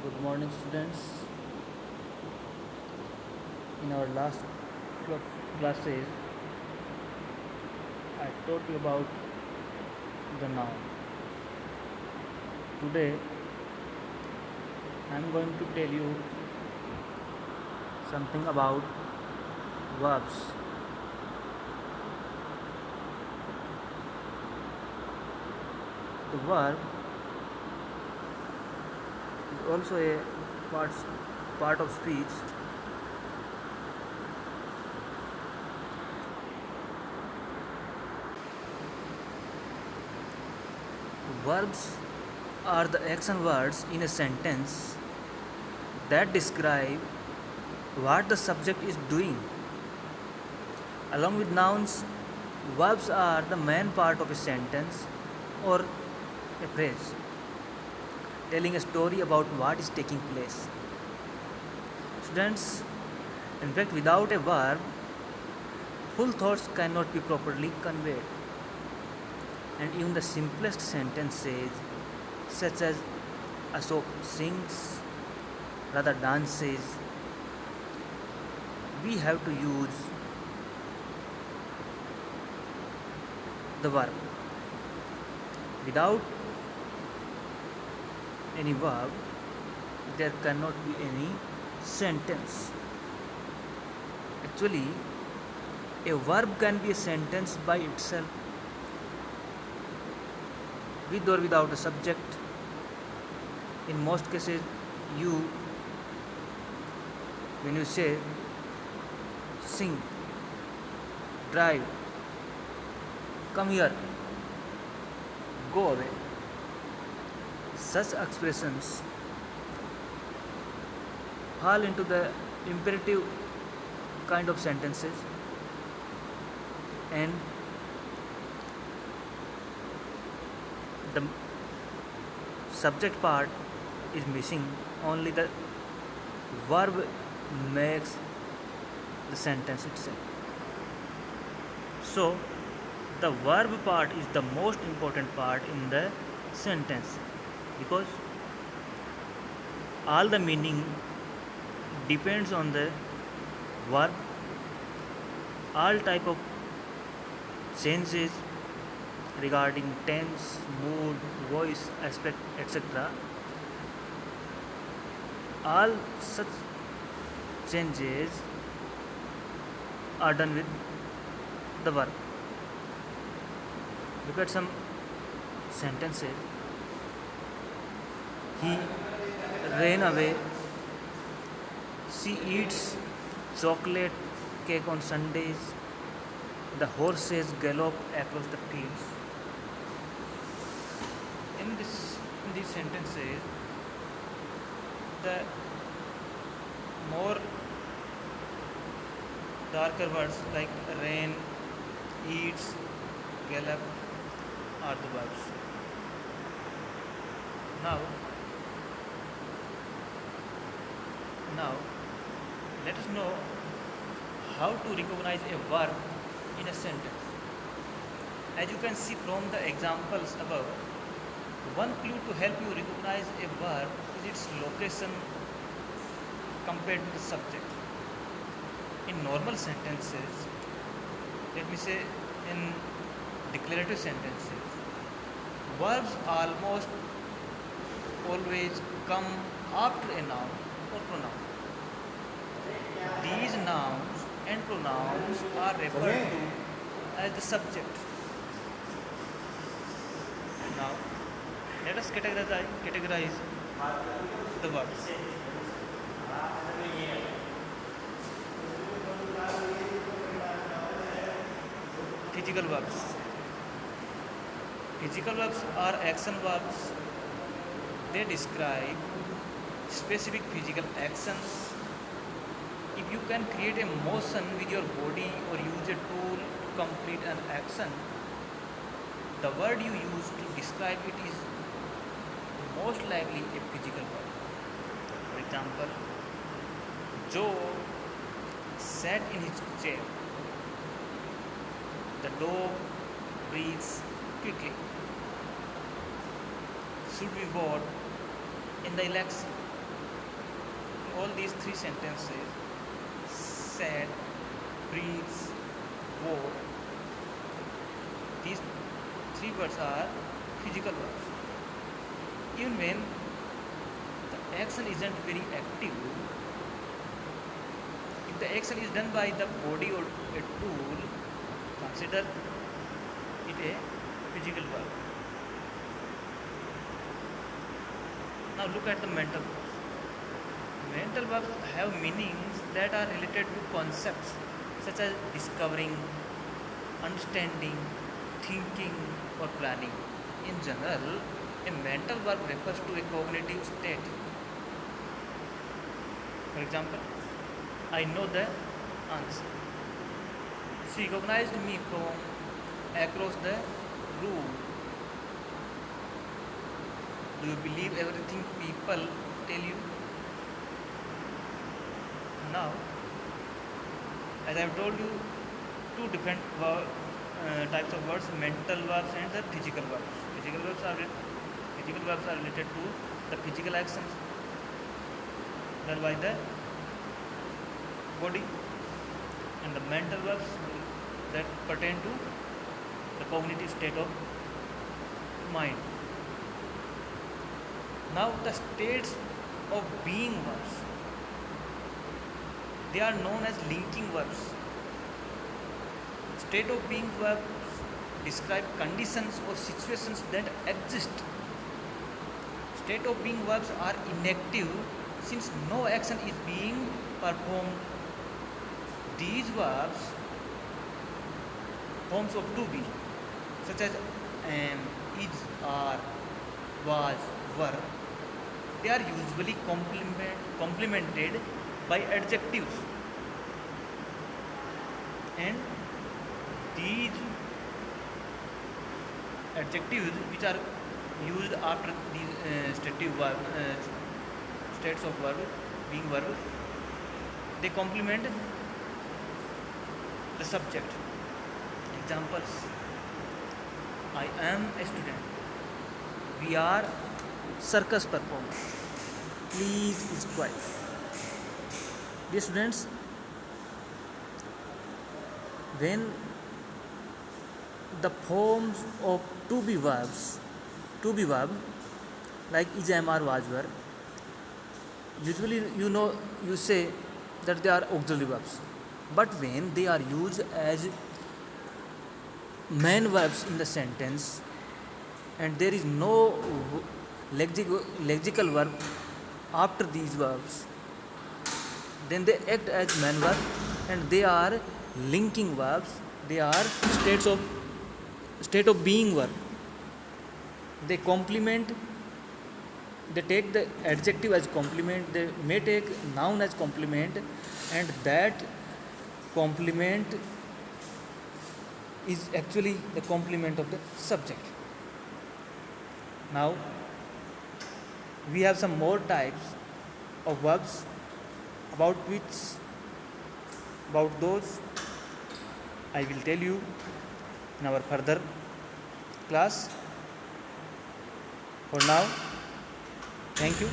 Good morning, students. In our last classes, I taught you about the noun. Today, I am going to tell you something about verbs. The verb is also a part, part of speech. Verbs are the action words in a sentence that describe what the subject is doing. Along with nouns, verbs are the main part of a sentence or a phrase, telling a story about what is taking place. Students, in fact, without a verb, full thoughts cannot be properly conveyed. And even the simplest sentences, such as Ashok sings, rather dances, we have to use the verb. Without any verb, there cannot be any sentence. Actually, a verb can be a sentence by itself, with or without a subject. In most cases, you, when you say sing, drive, come here, go away, such expressions fall into the imperative kind of sentences, and the subject part is missing. Only the verb makes the sentence itself. So the verb part is the most important part in the sentence, because all the meaning depends on the verb. All type of changes regarding tense, mood, voice, aspect, etc. All such changes are done with the verb. Look at some sentences. He ran away. She eats chocolate cake on Sundays. The horses gallop across the fields. In these sentences, the more darker words like rain, eats, gallop are the verbs. Now, now let us know how to recognize a verb in a sentence. As you can see from the examples above, one clue to help you recognize a verb is its location compared to the subject. In normal sentences, let me say in declarative sentences, verbs almost always come after a noun or pronoun. These nouns and pronouns are referred to as the subject. Now, let us categorize the verbs. Physical verbs. Physical verbs are action verbs. They describe specific physical actions. If you can create a motion with your body or use a tool to complete an action, the word you use to describe it is most likely a physical verb. For example, Joe sat in his chair. The dog breathes quickly. Should we vote in the election? all these three sentences, said, breathes, wore, these three words are physical verbs. Even when the action isn't very active, if the action is done by the body or a tool, consider it a physical verb. Now look at the mental verbs. Mental verbs have meanings that are related to concepts such as discovering, understanding, thinking, or planning. In general, a mental verb refers to a cognitive state. For example, I know the answer. She recognized me from across the room. Do you believe everything people tell you? Now, as I have told you, two different types of words: mental verbs and the physical verbs. Physical verbs are related to the physical actions done by the body, and the mental verbs that pertain to the cognitive state of mind. Now, the states of being verbs, they are known as linking verbs. State of being verbs describe conditions or situations that exist. State of being verbs are inactive since no action is being performed. These verbs, forms of to be, such as am, is, are, was, were, they are usually complemented by adjectives, and these adjectives which are used after these states of verb, being verb, they complement the subject. Examples: I am a student. We are circus performers. Please is quiet. Dear students, when the forms of to be verb like is, am, are, was, were, usually you say that they are auxiliary verbs, but when they are used as main verbs in the sentence and there is no lexical verb after these verbs, then they act as main verb and they are linking verbs. They are state of being verb. They complement, they take the adjective as complement, they may take noun as complement, and that complement is actually the complement of the subject. Now we have some more types of verbs about those I will tell you in our further class. For now, thank you.